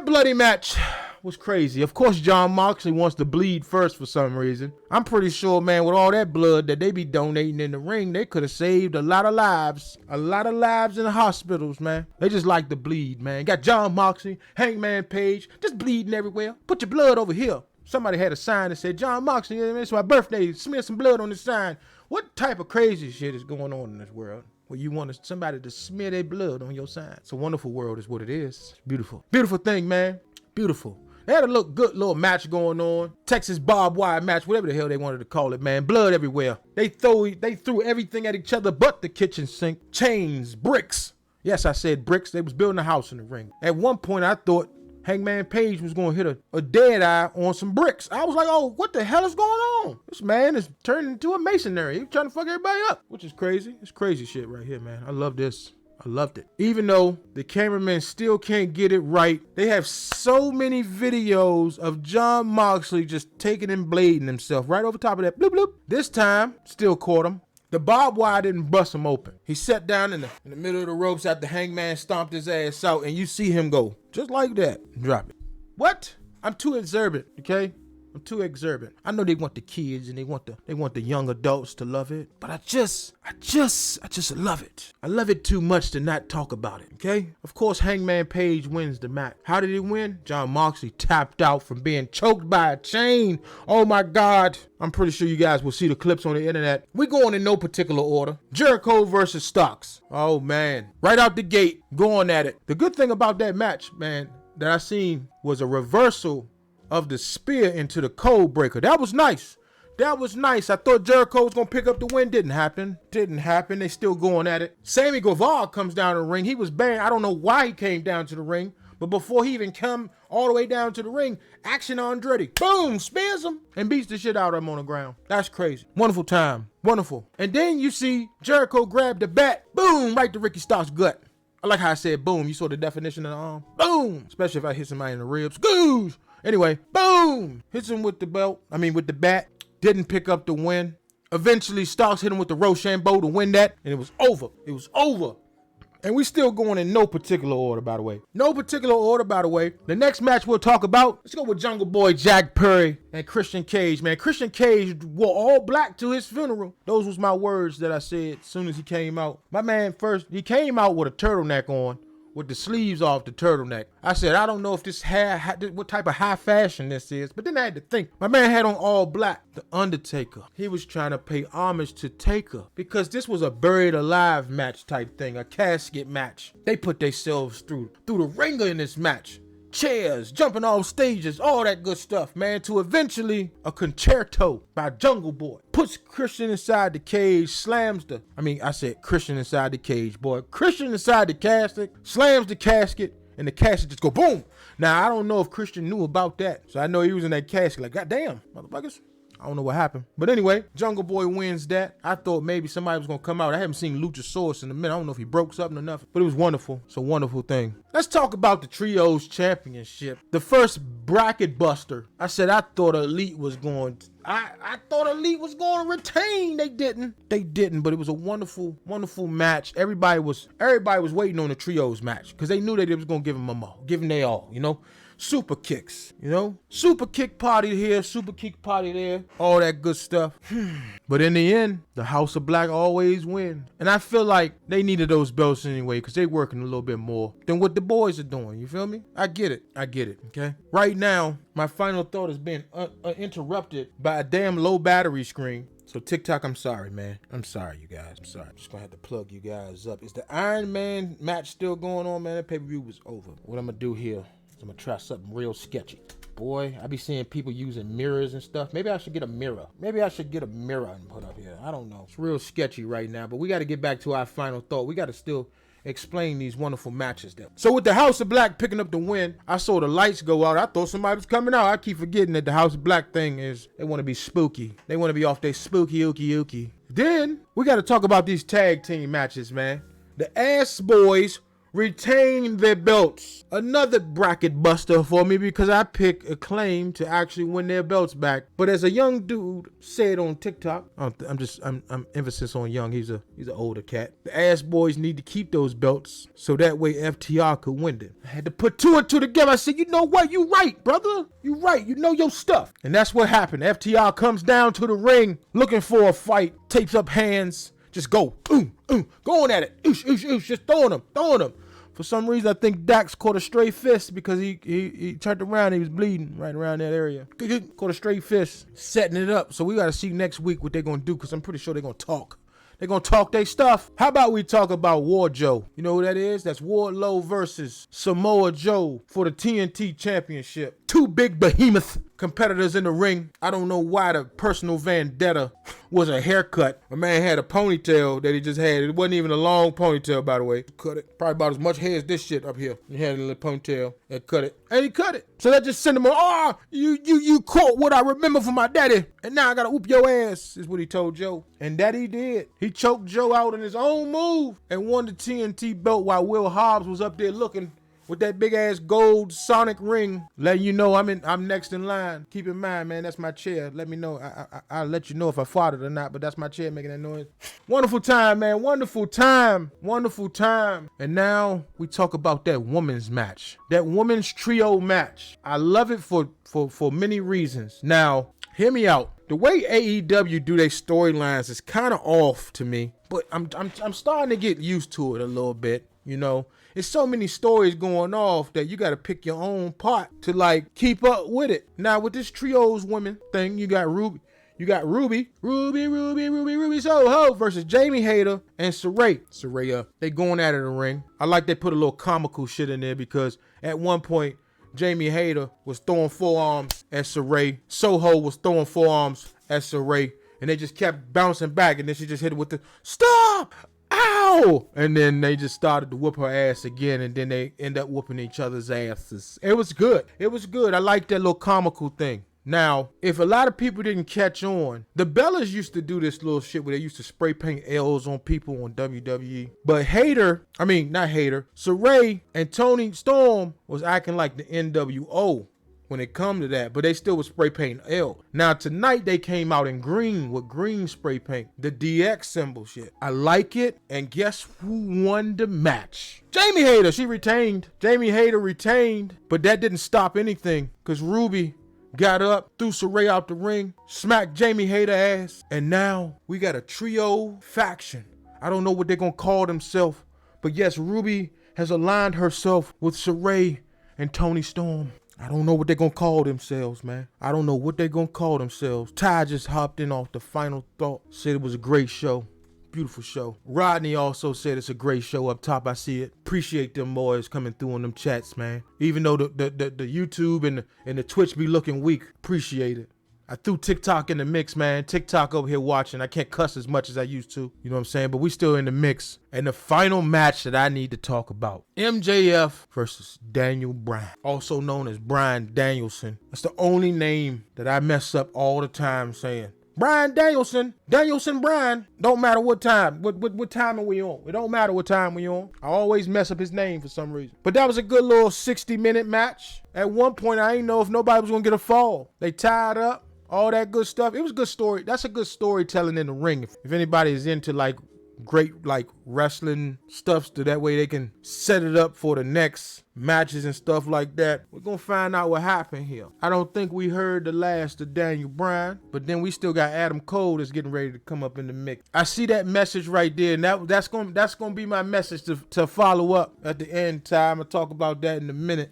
bloody match was crazy. Of course, Jon Moxley wants to bleed first for some reason. I'm pretty sure, man, with all that blood that they be donating in the ring, they could have saved a lot of lives. A lot of lives in the hospitals, man. They just like to bleed, man. Got Jon Moxley, Hangman Page, just bleeding everywhere. Put your blood over here. Somebody had a sign that said, Jon Moxley, it's my birthday. Smear some blood on the sign. What type of crazy shit is going on in this world where you want somebody to smear their blood on your sign? It's a wonderful world is what it is. It's beautiful. Beautiful thing, man. Beautiful. They had a good little match going on. Texas barbed wire match, whatever the hell they wanted to call it, man. Blood everywhere. They threw everything at each other but the kitchen sink. Chains, bricks. Yes, I said bricks. They was building a house in the ring. At one point, I thought Hangman Page was going to hit a dead eye on some bricks. I was like, oh, what the hell is going on? This man is turning into a masonry. He's trying to fuck everybody up, which is crazy. It's crazy shit right here, man. I love this. I loved it. Even though the cameraman still can't get it right, they have so many videos of Jon Moxley just taking and blading himself right over top of that. Bloop, bloop. This time, still caught him. The barbed wire didn't bust him open. He sat down in the middle of the ropes after Hangman stomped his ass out, and you see him go just like that. Drop it. What? I'm too exuberant, okay? I'm too exuberant. I know they want the kids and they want the young adults to love it, but I just love it. I love it too much to not talk about it, okay? Of course, Hangman Page wins the match. How did he win? Jon Moxley tapped out from being choked by a chain. Oh my God. I'm pretty sure you guys will see the clips on the internet. We're going in no particular order. Jericho versus Starks. Oh man. Right out the gate, going at it. The good thing about that match, man, that I seen was a reversal of the spear into the code breaker. That was nice. That was nice. I thought Jericho was going to pick up the win. Didn't happen. They still going at it. Sammy Guevara comes down to the ring. He was banned. I don't know why he came down to the ring, but before he even come all the way down to the ring, Action Andretti, boom, spears him and beats the shit out of him on the ground. That's crazy. Wonderful time. Wonderful. And then you see Jericho grab the bat, boom, right to Ricky Starks' gut. I like how I said boom. You saw the definition of the arm. Boom. Especially if I hit somebody in the ribs. Goosh. Anyway, boom! Hits him with the bat. Didn't pick up the win. Eventually, Starks hit him with the Rochambeau to win that, and it was over. It was over. And we still going in no particular order, by the way. No particular order, by the way. The next match we'll talk about, let's go with Jungle Boy Jack Perry and Christian Cage, man. Christian Cage wore all black to his funeral. Those was my words that I said as soon as he came out. My man first, he came out with a turtleneck on, with the sleeves off the turtleneck. I said, I don't know if this what type of high fashion this is, but then I had to think. My man had on all black. The Undertaker, he was trying to pay homage to Taker because this was a buried alive match type thing, a casket match. They put themselves through the ringer in this match. Chairs, jumping off stages, all that good stuff, man, to eventually a concerto by Jungle Boy. Puts Christian inside the cage, Christian inside the cage, boy. Christian inside the casket, slams the casket, and the casket just go boom. Now, I don't know if Christian knew about that, so I know he was in that casket like, goddamn, motherfuckers. I don't know what happened. But anyway, Jungle Boy wins that. I thought maybe somebody was going to come out. I haven't seen Luchasaurus in a minute. I don't know if he broke something or nothing. But it was wonderful. It's a wonderful thing. Let's talk about the Trios Championship. The first bracket buster. I said I thought Elite was going to... I thought Elite was going to retain. They didn't, but it was a wonderful, wonderful match. Everybody was waiting on the Trios match because they knew that they was going to give them their all, you know? Super kicks, you know? Super kick party here, super kick party there, all that good stuff. But in the end, the House of Black always win. And I feel like they needed those belts anyway because they working a little bit more than what the boys are doing, you feel me? I get it, okay? Right now, my final thought is being interrupted by a damn low battery screen. So TikTok, I'm sorry, man. I'm sorry, you guys. I'm sorry. I'm just gonna have to plug you guys up. Is the Iron Man match still going on, man? That pay-per-view was over. What I'm gonna do here, I'm gonna try something real sketchy. Boy, I be seeing people using mirrors and stuff. Maybe I should get a mirror. And put up here. I don't know. It's real sketchy right now, but we got to get back to our final thought. We got to still explain these wonderful matches there. So with the House of Black picking up the win, I saw the lights go out. I thought somebody was coming out. I keep forgetting that the House of Black thing is, they want to be spooky. They want to be off their spooky ookie. Then we got to talk about these tag team matches, man. The Ass Boys retain their belts. Another bracket buster for me because I picked Acclaim to actually win their belts back. But as a young dude said on TikTok, I'm emphasis on young. He's an older cat. The ass boys need to keep those belts so that way FTR could win them. I had to put two and two together. I said, you know what? You right, brother. You right. You know your stuff. And that's what happened. FTR comes down to the ring looking for a fight, tapes up hands, just go, going at it, just throwing them. For some reason, I think Dax caught a stray fist because he turned around, he was bleeding right around that area. Caught a stray fist, setting it up. So we got to see next week what they're going to do because I'm pretty sure they're going to talk. They're going to talk their stuff. How about we talk about War Joe? You know who that is? That's Wardlow versus Samoa Joe for the TNT Championship. Two big behemoth competitors in the ring. I don't know why the personal vendetta was a haircut. My man had a ponytail that he just had. It wasn't even a long ponytail, by the way. Cut it. Probably about as much hair as this shit up here. He had a little ponytail and cut it. And he cut it. So that just sent him on, you caught what I remember from my daddy. And now I gotta whoop your ass, is what he told Joe. And that he did. He choked Joe out in his own move and won the TNT belt while Will Hobbs was up there looking with that big ass gold Sonic ring, letting you know I'm next in line. Keep in mind, man, that's my chair. Let me know. I'll let you know if I farted or not, but that's my chair making that noise. Wonderful time, man. Wonderful time. And now we talk about that women's match. That women's trio match. I love it for many reasons. Now, hear me out. The way AEW do their storylines is kind of off to me, but I'm starting to get used to it a little bit, you know. There's so many stories going off that you got to pick your own part to like keep up with it. Now with this trios women thing, you got Ruby Soho versus Jamie Hayter and Saraya. They going at it in the ring. I like they put a little comical shit in there because at one point Jamie Hayter was throwing forearms at Saraya. Soho was throwing forearms at Saraya, and they just kept bouncing back, and then she just hit it with the stop. Ow! And then they just started to whoop her ass again, and then they end up whooping each other's asses. It was good. I like that little comical thing. Now, if a lot of people didn't catch on, the Bellas used to do this little shit where they used to spray paint L's on people on WWE. But Saraya and Toni Storm was acting like the NWO when it come to that, but they still was spray painting L. Now tonight they came out in green with green spray paint, the DX symbol shit. I like it, and guess who won the match? Jamie Hayter. Jamie Hayter retained, but that didn't stop anything because Ruby got up, threw Saraya out the ring, smacked Jamie Hayter ass, and now we got a trio faction. I don't know what they're gonna call themselves, but yes, Ruby has aligned herself with Saraya and Toni Storm. I don't know what they're going to call themselves, man. Ty just hopped in off the final thought. Said it was a great show. Beautiful show. Rodney also said it's a great show up top. I see it. Appreciate them boys coming through on them chats, man. Even though the YouTube and the Twitch be looking weak. Appreciate it. I threw TikTok in the mix, man. TikTok over here watching. I can't cuss as much as I used to. You know what I'm saying? But we still in the mix. And the final match that I need to talk about. MJF versus Daniel Bryan. Also known as Bryan Danielson. That's the only name that I mess up all the time saying. Bryan Danielson. Danielson Bryan. Don't matter what time. What time are we on? It don't matter what time we on. I always mess up his name for some reason. But that was a good little 60-minute match. At one point, I didn't know if nobody was going to get a fall. They tied up. All that good stuff. It was a good story. That's a good storytelling in the ring. If anybody is into like great like wrestling stuff, so that way they can set it up for the next matches and stuff like that. We're gonna find out what happened here. I don't think we heard the last of Daniel Bryan, but then we still got Adam Cole that's getting ready to come up in the mix. I see that message right there, and that's gonna be my message to follow up at the end time. I'll talk about that in a minute.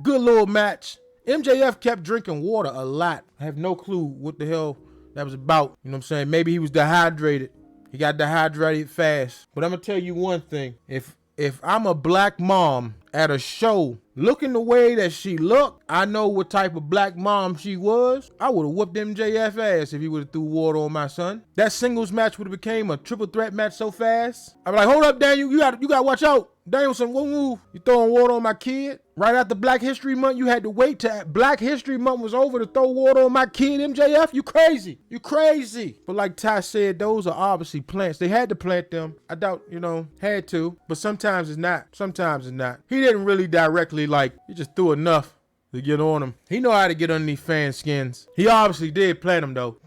Good little match. MJF kept drinking water a lot. I have no clue what the hell that was about. You know what I'm saying? Maybe he was dehydrated. He got dehydrated fast. But I'm going to tell you one thing. If I'm a black mom at a show looking the way that she looked, I know what type of black mom she was. I would have whooped MJF ass if he would have threw water on my son. That singles match would have became a triple threat match so fast. I'd be like, hold up, Daniel. You got to watch out. Danielson, won't move. You throwing water on my kid? Right after Black History Month, you had to wait till Black History Month was over to throw water on my kid, MJF? You crazy. You crazy. But like Ty said, those are obviously plants. They had to plant them. I doubt, had to. But sometimes it's not. Sometimes it's not. He didn't really directly, he just threw enough to get on him. He know how to get underneath fan skins. He obviously did plant him, though.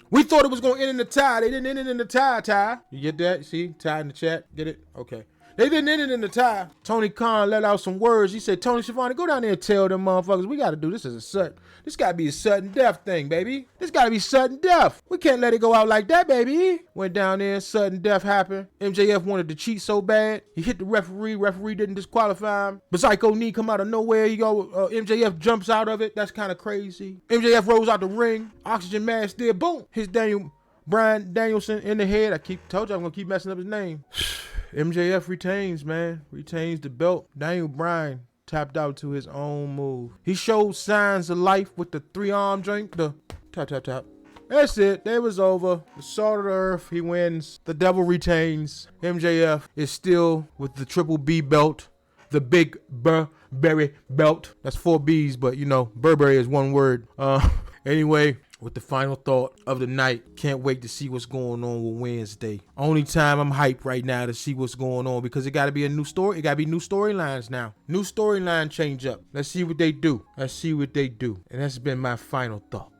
We thought it was going to end in the tie. They didn't end it in the tie, Ty. You get that? See? Ty in the chat. Get it? Okay. They didn't end it in the tie. Tony Khan let out some words. He said, Tony Schiavone, go down there and tell them motherfuckers, we got to do this as a sudden. This got to be a sudden death thing, baby. This got to be sudden death. We can't let it go out like that, baby. Went down there, sudden death happened. MJF wanted to cheat so bad. He hit the referee. Referee didn't disqualify him. But Psycho knee come out of nowhere. MJF jumps out of it. That's kind of crazy. MJF rolls out the ring. Oxygen mask there. Boom. Hits Bryan Danielson in the head. Told you I'm going to keep messing up his name. MJF retains, man. Retains the belt. Daniel Bryan tapped out to his own move. He showed signs of life with the 3-arm drink. The tap, tap, tap. That's it. That was over. The Salt of the Earth. He wins. The devil retains. MJF is still with the Triple B belt. The Big Burberry belt. That's 4 B's, but Burberry is one word. Anyway, with the final thought of the night, can't wait to see what's going on with Wednesday. Only time I'm hyped right now to see what's going on because it got to be a new story. It got to be new storylines now. New storyline change up. Let's see what they do. And that's been my final thought.